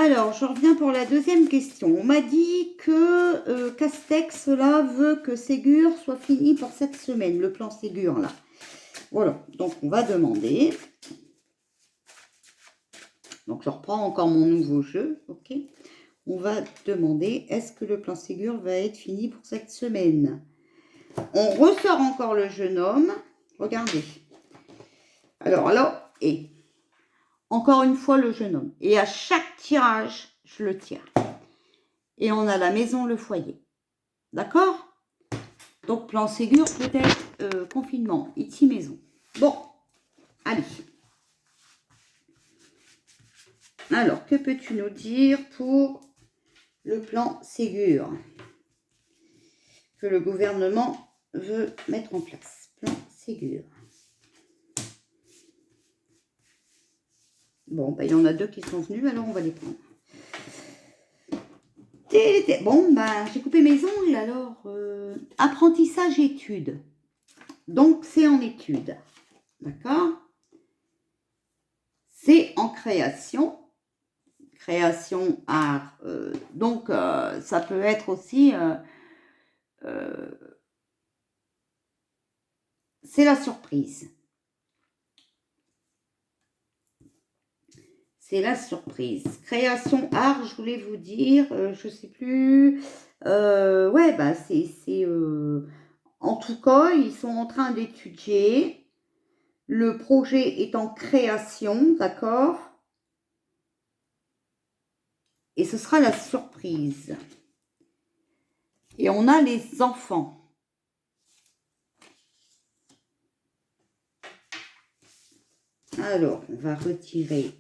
Alors, je reviens pour la deuxième question. On m'a dit que Castex, là, veut que Ségur soit fini pour cette semaine, le plan Ségur, là. Voilà, donc on va demander. Donc, je reprends encore mon nouveau jeu, ok. On va demander, est-ce que le plan Ségur va être fini pour cette semaine? On ressort encore le jeune homme. Regardez. Alors là, et encore une fois le jeune homme. Et à chaque tirage, je le tire. Et on a la maison, le foyer. D'accord? Donc, plan Ségur, peut-être confinement, ici maison. Bon, allez. Alors, que peux-tu nous dire pour le plan Ségur que le gouvernement veut mettre en place? Plan Ségur. Bon, ben, il y en a deux qui sont venus, alors on va les prendre. Bon, ben, j'ai coupé mes ongles, alors apprentissage études. Donc, c'est en études. D'accord? C'est en création. Création, art. Donc, ça peut être aussi... c'est la surprise. C'est la surprise. Création, art, je voulais vous dire, je sais plus. Ouais, bah c'est en tout cas, ils sont en train d'étudier. Le projet est en création, d'accord? Et ce sera la surprise. Et on a les enfants. Alors, on va retirer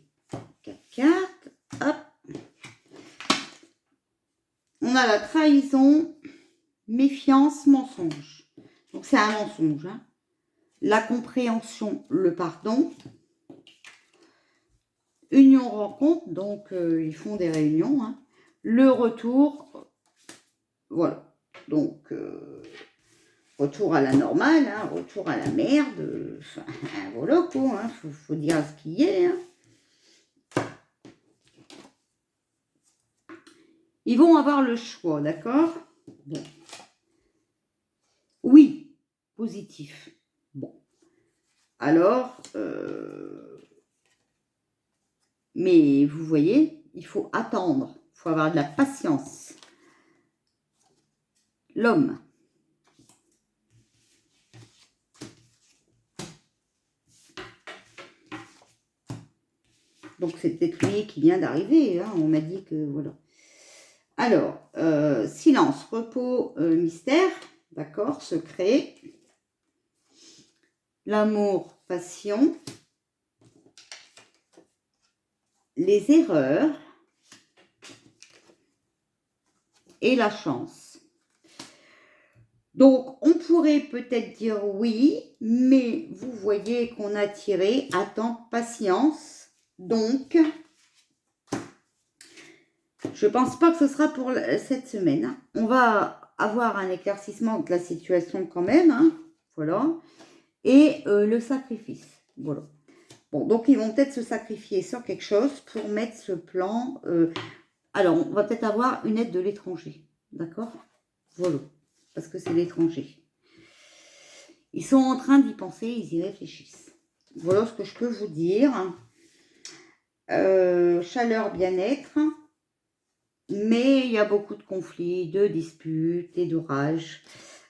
4 cartes. Hop. On a la trahison, méfiance, mensonge. Donc, c'est un mensonge. Hein. La compréhension, le pardon. Union, rencontre. Donc, ils font des réunions. Hein. Le retour. Voilà. Donc, retour à la normale. Hein, retour à la merde. Enfin, voilà quoi. Hein, faut dire ce qu'il y est. Hein. Ils vont avoir le choix, d'accord? Bon. Oui, positif. Bon. Alors, mais vous voyez, il faut attendre. Il faut avoir de la patience. L'homme. Donc, c'est peut-être lui qui vient d'arriver. Hein, on m'a dit que, voilà. Alors, silence, repos, mystère, d'accord, secret, l'amour, passion, les erreurs et la chance. Donc, on pourrait peut-être dire oui, mais vous voyez qu'on a tiré, attends, patience, donc... Je ne pense pas que ce sera pour cette semaine. Hein. On va avoir un éclaircissement de la situation quand même. Hein. Voilà. Et le sacrifice. Voilà. Bon, donc ils vont peut-être se sacrifier sur quelque chose pour mettre ce plan. Alors, on va peut-être avoir une aide de l'étranger. D'accord? Voilà. Parce que c'est l'étranger. Ils sont en train d'y penser, ils y réfléchissent. Voilà ce que je peux vous dire. Chaleur, bien-être. Mais il y a beaucoup de conflits, de disputes et d'orages.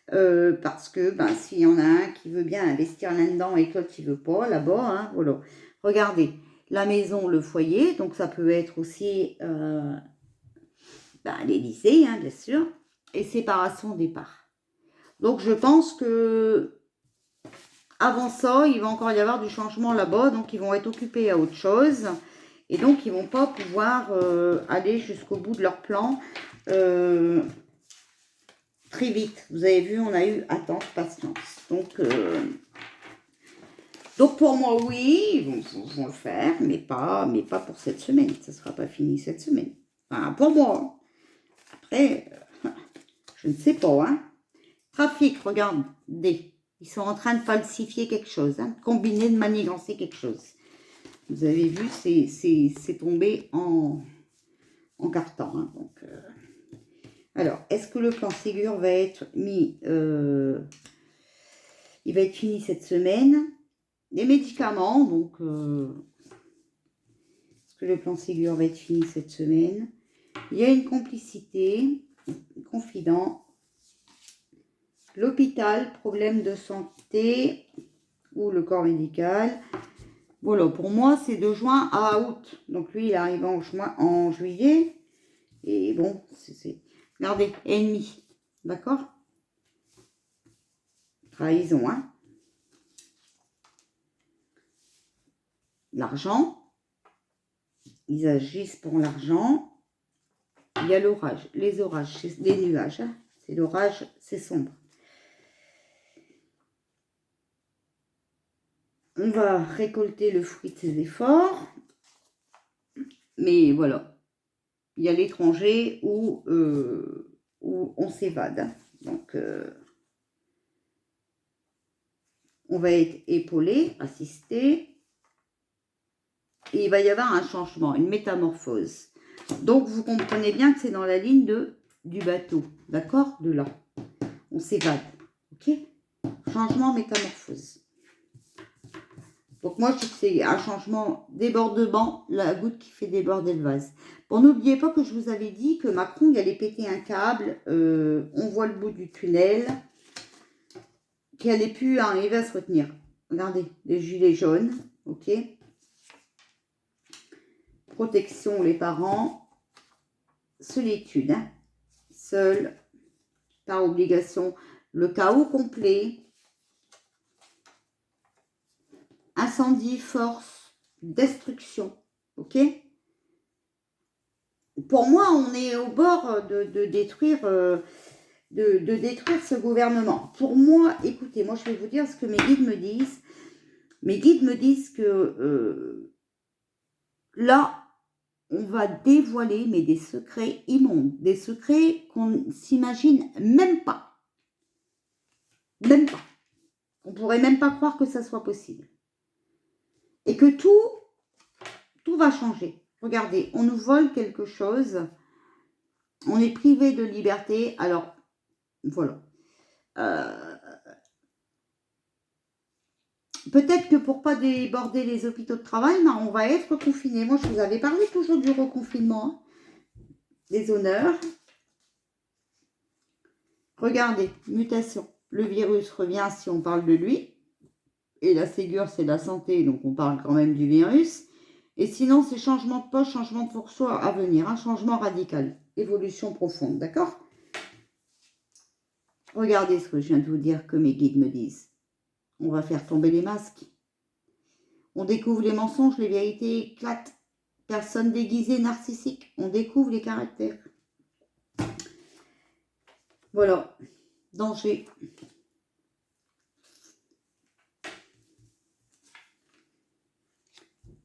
Parce que ben, s'il y en a un qui veut bien investir là-dedans et que l'autre qui ne veut pas, là-bas, hein, voilà. Regardez, la maison, le foyer, donc ça peut être aussi l'Élysée, hein, bien sûr, et séparation des parts. Donc je pense que avant ça, il va encore y avoir du changement là-bas, donc ils vont être occupés à autre chose. Et donc, ils ne vont pas pouvoir aller jusqu'au bout de leur plan très vite. Vous avez vu, on a eu attente, patience. Donc pour moi, oui, ils vont le faire, mais pas pour cette semaine. Ça ne sera pas fini cette semaine. Enfin, pour moi. Après, je ne sais pas. Hein. Trafic, regardez. Ils sont en train de falsifier quelque chose. Hein, combiner, de manigancer quelque chose. Vous avez vu, c'est tombé en en carton. Hein, donc, alors, est-ce que le plan Ségur va être mis... il va être fini cette semaine. Les médicaments, donc... est-ce que le plan Ségur va être fini cette semaine? Il y a une complicité, confident. L'hôpital, problème de santé ou le corps médical. Voilà, pour moi, c'est de juin à août. Donc, lui, il arrive en juillet. Et bon, c'est... Regardez, ennemi. D'accord? Trahison, hein? L'argent. Ils agissent pour l'argent. Il y a l'orage. Les orages, c'est des nuages. Hein? C'est l'orage, c'est sombre. On va récolter le fruit de ses efforts. Mais voilà. Il y a l'étranger où on s'évade. Donc, on va être épaulé, assisté. Et il va y avoir un changement, une métamorphose. Donc, vous comprenez bien que c'est dans la ligne du bateau. D'accord? De là. On s'évade. OK? Changement, métamorphose. Donc, moi, je trouve que c'est un changement, débordement, la goutte qui fait déborder le vase. Bon, n'oubliez pas que je vous avais dit que Macron, il allait péter un câble. On voit le bout du tunnel. Qu'il allait plus arriver à se retenir. Regardez, les gilets jaunes. OK? Protection, les parents. Solitude. Hein? Seul. Par obligation. Le chaos complet. Incendie, force, destruction. OK? Pour moi, on est au bord de détruire, de détruire ce gouvernement. Pour moi, écoutez, moi je vais vous dire ce que mes guides me disent. Mes guides me disent que là, on va dévoiler, mais des secrets immondes. Des secrets qu'on ne s'imagine même pas. Même pas. On ne pourrait même pas croire que ça soit possible. Et que tout va changer. Regardez, on nous vole quelque chose. On est privé de liberté. Alors, voilà. Peut-être que pour pas déborder les hôpitaux de travail, ben, on va être confinés. Moi, je vous avais parlé toujours du reconfinement. Hein, des honneurs. Regardez, mutation. Le virus revient si on parle de lui. Et la Ségur, c'est la santé, donc on parle quand même du virus. Et sinon, c'est changement de poste, changement de pour soi à venir. Un changement radical. Évolution profonde, d'accord? Regardez ce que je viens de vous dire que mes guides me disent. On va faire tomber les masques. On découvre les mensonges, les vérités éclatent. Personne déguisée, narcissique. On découvre les caractères. Voilà. Danger.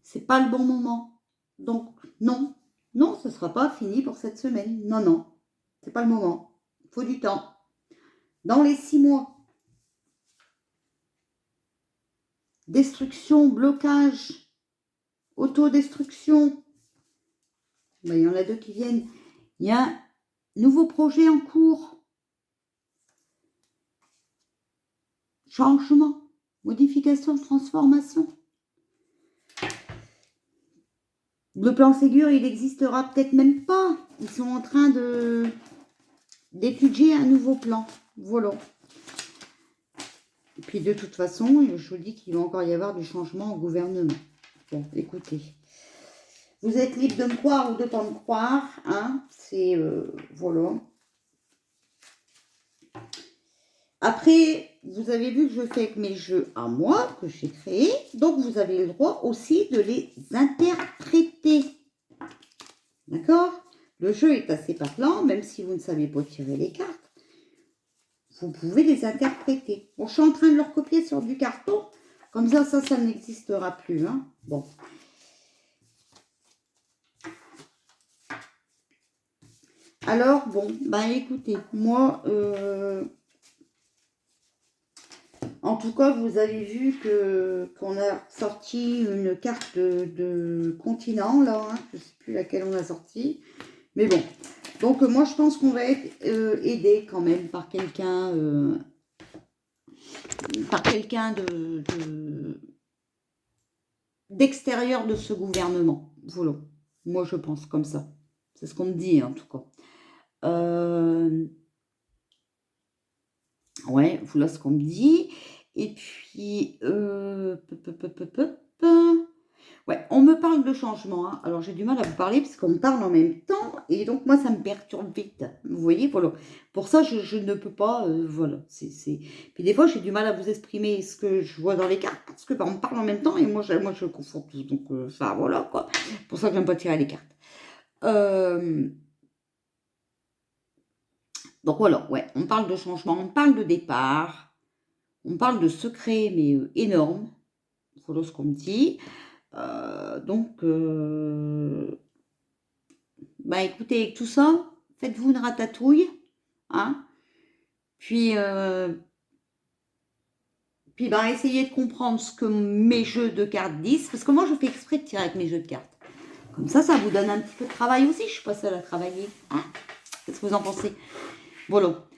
C'est pas le bon moment. Donc, non. Non, ce ne sera pas fini pour cette semaine. Non, non. C'est pas le moment. Il faut du temps. Dans les 6 mois. Destruction, blocage, autodestruction. Ben, il y en a 2 qui viennent. Il y a un nouveau projet en cours. Changement, modification, transformation. Le plan Ségur, il n'existera peut-être même pas. Ils sont en train d'étudier un nouveau plan. Voilà. Et puis de toute façon, je vous dis qu'il va encore y avoir du changement au gouvernement. Bon, écoutez. Vous êtes libre de me croire ou de ne pas me croire. Hein, c'est... voilà. Après, vous avez vu que je fais avec mes jeux à moi, que j'ai créés. Donc, vous avez le droit aussi de les interpréter. D'accord? Le jeu est assez parlant, même si vous ne savez pas tirer les cartes. Vous pouvez les interpréter. Bon, je suis en train de leur copier sur du carton. Comme ça n'existera plus. Hein. Bon. Alors, bon, ben écoutez, moi... en tout cas, vous avez vu qu'on a sorti une carte de continent, là. Hein, je ne sais plus laquelle on a sorti. Mais bon. Donc, moi, je pense qu'on va être aidé quand même par quelqu'un d'extérieur de ce gouvernement. Voilà. Moi, je pense comme ça. C'est ce qu'on me dit, en tout cas. Ouais, voilà ce qu'on me dit. Et puis, ouais, on me parle de changement. Hein. Alors, j'ai du mal à vous parler parce qu'on me parle en même temps. Et donc, moi, ça me perturbe vite. Vous voyez, voilà. Pour ça, je ne peux pas, voilà. Puis des fois, j'ai du mal à vous exprimer ce que je vois dans les cartes parce que on me parle en même temps et moi, je confonds tout. Donc, ça, voilà, quoi. C'est pour ça que j'aime pas tirer les cartes. Donc, voilà, ouais, on parle de changement, on parle de départ, on parle de secret, mais énorme. Voilà ce qu'on me dit. Donc, bah écoutez, avec tout ça, faites-vous une ratatouille, hein, puis bah, essayez de comprendre ce que mes jeux de cartes disent, parce que moi je fais exprès de tirer avec mes jeux de cartes. Comme ça vous donne un petit peu de travail aussi, je suis pas seule à travailler, hein. Qu'est-ce que vous en pensez? Voilà.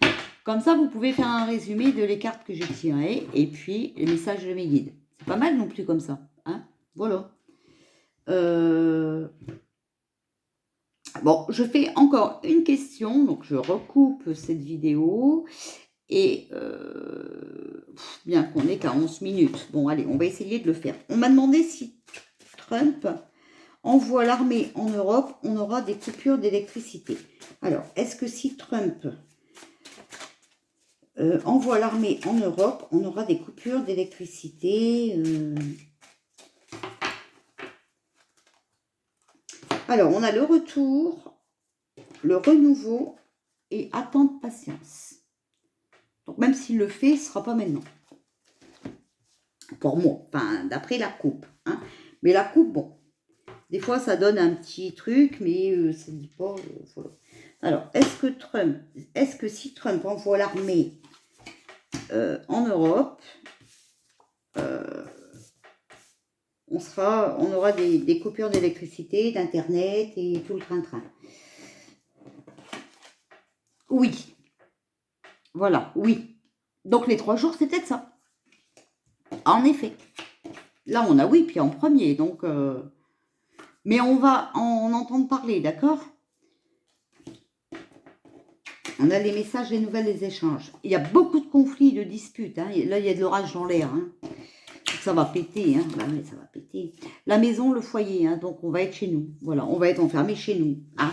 Comme ça, vous pouvez faire un résumé de les cartes que j'ai tirées, et puis les messages de mes guides. C'est pas mal non plus comme ça, hein. Voilà. Bon, je fais encore une question, donc je recoupe cette vidéo, et bien qu'on n'ait qu'à 11 minutes. Bon, allez, on va essayer de le faire. On m'a demandé si Trump envoie l'armée en Europe, on aura des coupures d'électricité. Alors, est-ce que si Trump envoie l'armée en Europe, on aura des coupures d'électricité Alors, on a le retour, le renouveau et attente patience. Donc, même s'il le fait, ce ne sera pas maintenant. Pour moi, enfin, d'après la coupe. Hein. Mais la coupe, bon, des fois, ça donne un petit truc, mais ça ne dit pas... voilà. Alors, est-ce que si Trump envoie l'armée en Europe, on aura des coupures d'électricité, d'internet et tout le train-train. Oui. Voilà, oui. Donc les 3 jours, c'est peut-être ça. En effet. Là, on a oui, puis en premier. Donc, mais on va en entendre parler, d'accord? On a les messages, les nouvelles, les échanges. Il y a beaucoup de conflits, de disputes. Hein. Là, il y a de l'orage dans l'air. Hein. Ça va péter. Hein. Bah, oui, ça va péter. La maison, le foyer. Hein. Donc, on va être chez nous. Voilà, on va être enfermés chez nous. Hein.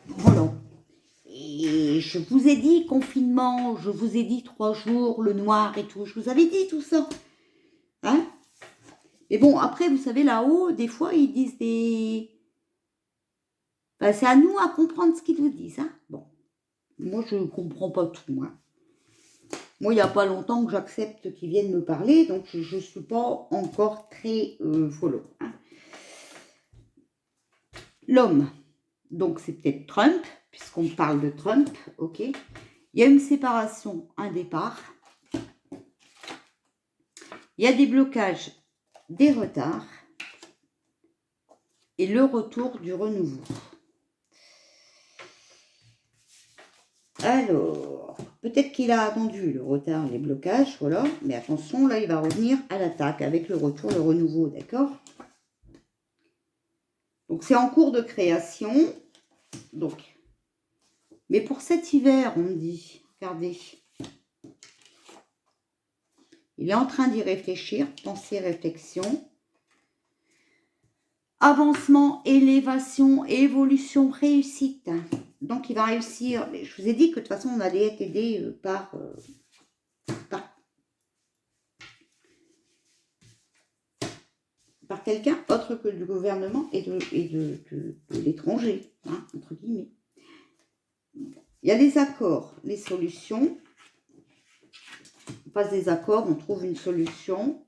Voilà. Et je vous ai dit confinement, je vous ai dit 3 jours, le noir et tout. Je vous avais dit tout ça. Hein? Et bon, après, vous savez, là-haut, des fois, ils disent des... Ben, c'est à nous à comprendre ce qu'ils nous disent. Hein? Bon. Moi, je ne comprends pas tout. Moi, il n'y a pas longtemps que j'accepte qu'ils viennent me parler, donc je ne suis pas encore très follow. Hein. L'homme, donc c'est peut-être Trump, puisqu'on parle de Trump, ok. Il y a une séparation, un départ. Il y a des blocages, des retards. Et le retour du renouveau. Alors, peut-être qu'il a attendu le retard, les blocages, voilà. Mais attention, là, il va revenir à l'attaque avec le retour, le renouveau, d'accord? Donc, c'est en cours de création. Donc, mais pour cet hiver, on me dit, regardez. Il est en train d'y réfléchir, pensée, réflexion. Avancement, élévation, évolution, réussite. Donc, il va réussir. Je vous ai dit que de toute façon, on allait être aidé par quelqu'un autre que du gouvernement et de l'étranger, hein, entre guillemets. Il y a les accords, les solutions. On passe des accords, on trouve une solution.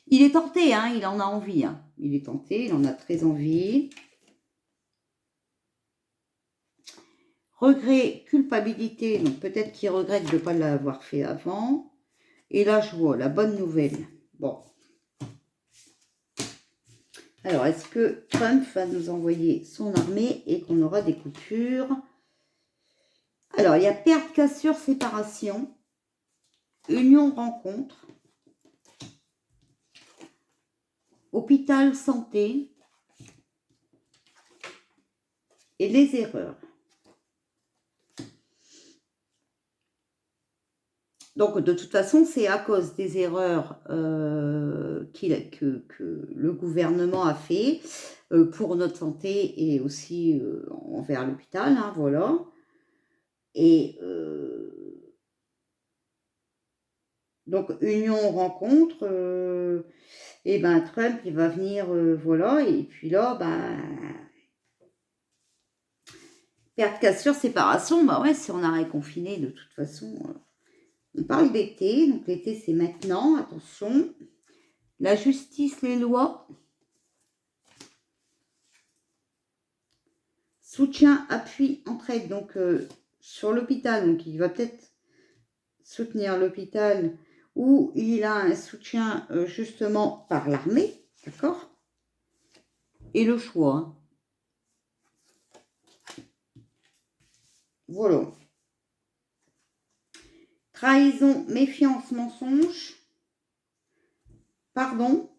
Il est tenté, hein, il en a envie. Hein. Il est tenté, il en a très envie. Regret, culpabilité, donc peut-être qu'il regrette de ne pas l'avoir fait avant. Et là, je vois la bonne nouvelle. Bon. Alors, est-ce que Trump va nous envoyer son armée et qu'on aura des coupures? Alors, il y a perte, cassure, séparation, union, rencontre, hôpital, santé et les erreurs. Donc, de toute façon, c'est à cause des erreurs que le gouvernement a fait pour notre santé et aussi envers l'hôpital, hein, voilà. Et donc, union, rencontre, et ben Trump, il va venir, voilà, et puis là, ben, perte, cassure, séparation, bah ouais, si on a réconfiné, de toute façon, on parle d'été, donc l'été, c'est maintenant, attention. La justice, les lois. Soutien, appui, entraide, donc sur l'hôpital, donc il va peut-être soutenir l'hôpital où il a un soutien justement par l'armée, d'accord? Et le choix. Hein. Voilà. Trahison, méfiance, mensonge. Pardon.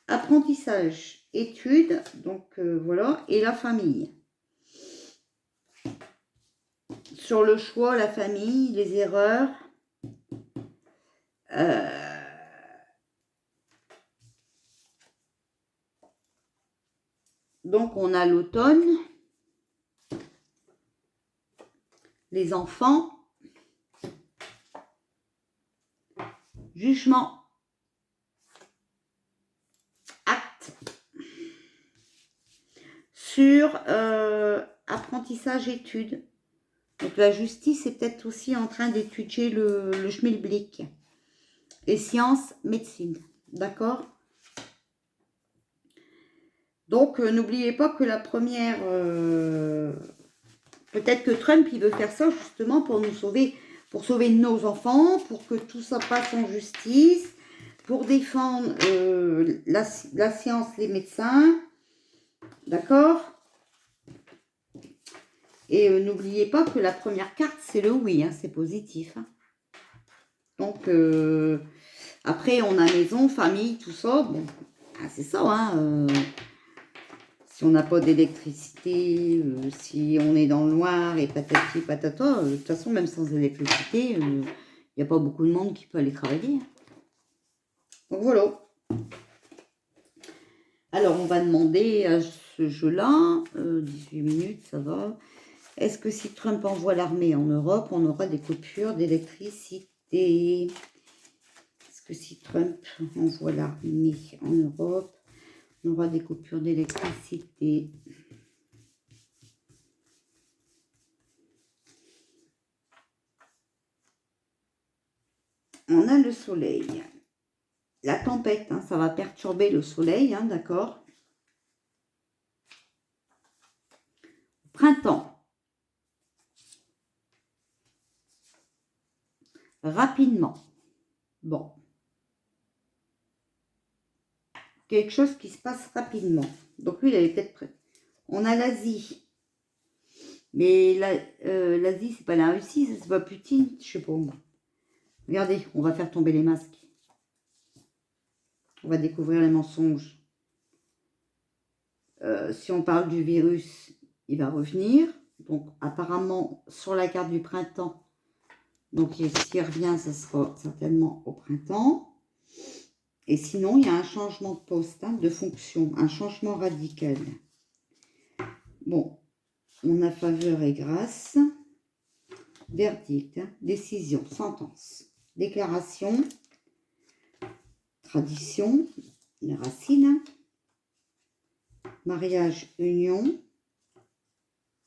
Apprentissage, études, donc voilà, et la famille. Sur le choix, la famille, les erreurs. Donc on a l'automne, les enfants, jugement, acte, sur apprentissage, études. Donc la justice est peut-être aussi en train d'étudier le schmilblick. Et sciences, médecine. D'accord? Donc n'oubliez pas que la première... peut-être que Trump, il veut faire ça justement pour nous sauver, pour sauver nos enfants, pour que tout ça passe en justice, pour défendre la science, les médecins. D'accord? Et n'oubliez pas que la première carte, c'est le oui, hein, c'est positif. Hein. Donc, après, on a maison, famille, tout ça. Bon, c'est ça, hein. Si on n'a pas d'électricité, si on est dans le noir et patati patata, de toute façon, même sans électricité, il n'y a pas beaucoup de monde qui peut aller travailler. Donc voilà. Alors, on va demander à ce jeu-là, 18 minutes, ça va. Est-ce que si Trump envoie l'armée en Europe, on aura des coupures d'électricité? Est-ce que si Trump envoie l'armée en Europe, on aura des coupures d'électricité? On a le soleil. La tempête, hein, ça va perturber le soleil, hein, d'accord? Printemps. Rapidement. Bon. Quelque chose qui se passe rapidement. Donc lui, il est peut-être prêt. On a l'Asie. Mais l'Asie, c'est pas la Russie, c'est pas Poutine, je sais pas. Regardez, on va faire tomber les masques. On va découvrir les mensonges. Si on parle du virus, il va revenir. Donc apparemment, sur la carte du printemps, donc s'il revient, ça sera certainement au printemps. Et sinon, il y a un changement de poste, hein, de fonction, un changement radical. Bon, on a faveur et grâce. Verdict, hein, décision, sentence, déclaration, tradition, les racines, mariage, union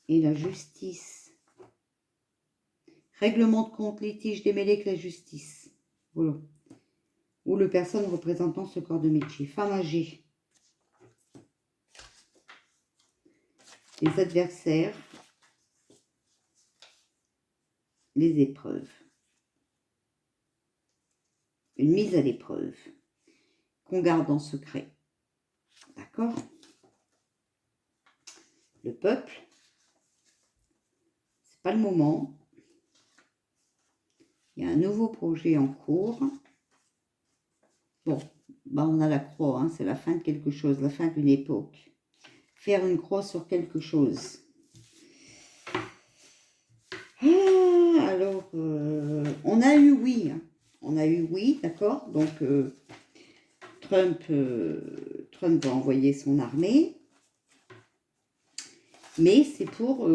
et la justice. Règlement de compte, litige démêlé avec la justice. Voilà. Ou le personne représentant ce corps de métier. Femme âgée. Les adversaires. Les épreuves. Une mise à l'épreuve. Qu'on garde en secret. D'accord? Le peuple, c'est pas le moment. Il y a un nouveau projet en cours. Bon, bah on a la croix, hein, c'est la fin de quelque chose, la fin d'une époque. Faire une croix sur quelque chose. Ah, alors, on a eu oui. Hein. On a eu oui, d'accord. Donc, Trump va envoyer son armée. Mais c'est pour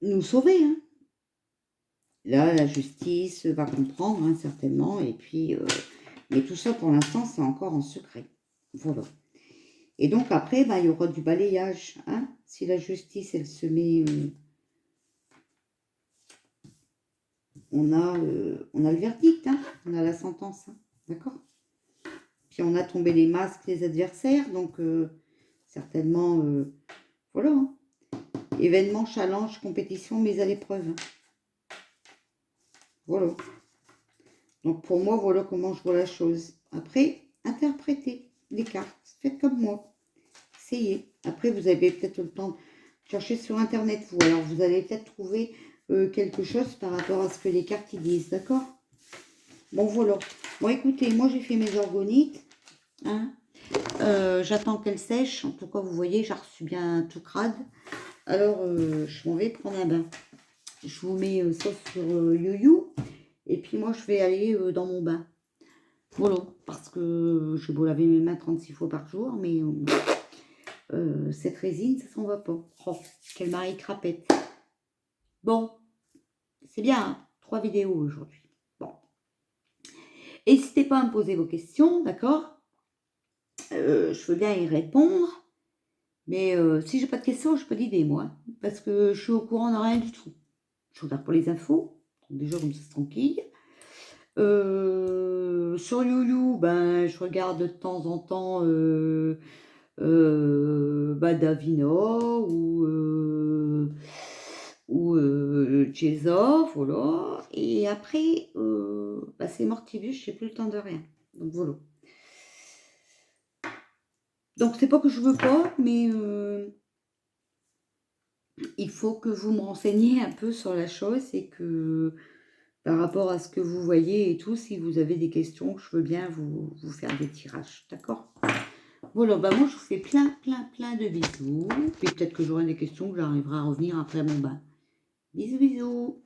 nous sauver. Hein. Là, la justice va comprendre, hein, certainement. Et puis, mais tout ça, pour l'instant, c'est encore en secret. Voilà. Et donc, après, il y aura du balayage. Hein, si la justice, elle se met... on a le verdict, hein, on a la sentence. Hein, d'accord. Puis, on a tombé les masques, les adversaires. Donc, certainement, voilà. Hein. Événement, challenge, compétition, mise à l'épreuve. Hein. Voilà. Donc, pour moi, voilà comment je vois la chose. Après, interprétez les cartes. Faites comme moi. Essayez. Après, vous avez peut-être le temps de chercher sur Internet, vous. Alors, vous allez peut-être trouver quelque chose par rapport à ce que les cartes y disent. D'accord? Bon, voilà. Bon, écoutez, moi, j'ai fait mes orgonites. Hein. J'attends qu'elles sèchent. En tout cas, vous voyez, j'ai reçu bien tout crade. Alors, je m'en vais prendre un bain. Je vous mets ça sur YouYou. Et puis moi, je vais aller dans mon bain. Voilà, parce que j'ai beau laver mes mains 36 fois par jour, mais cette résine, ça s'en va pas. Oh, quel mari crapette. Bon, c'est bien, hein, 3 vidéos aujourd'hui. Bon. N'hésitez pas à me poser vos questions, d'accord? Je veux bien y répondre. Mais si j'ai pas de questions, j'ai pas d'idée, moi. Parce que je suis au courant de rien du tout. Je regarde pour les infos. Déjà, comme ça, c'est tranquille. Sur YouYou, je regarde de temps en temps Davina ou Jezov, voilà. Et après, c'est Mortivius, j'ai plus le temps de rien. Donc voilà. Donc c'est pas que je veux pas, mais il faut que vous me renseigniez un peu sur la chose et que par rapport à ce que vous voyez et tout, si vous avez des questions, je veux bien vous faire des tirages, d'accord? Voilà, moi je vous fais plein de bisous. Et peut-être que j'aurai des questions, que j'arriverai à revenir après mon bain. Bisous, bisous.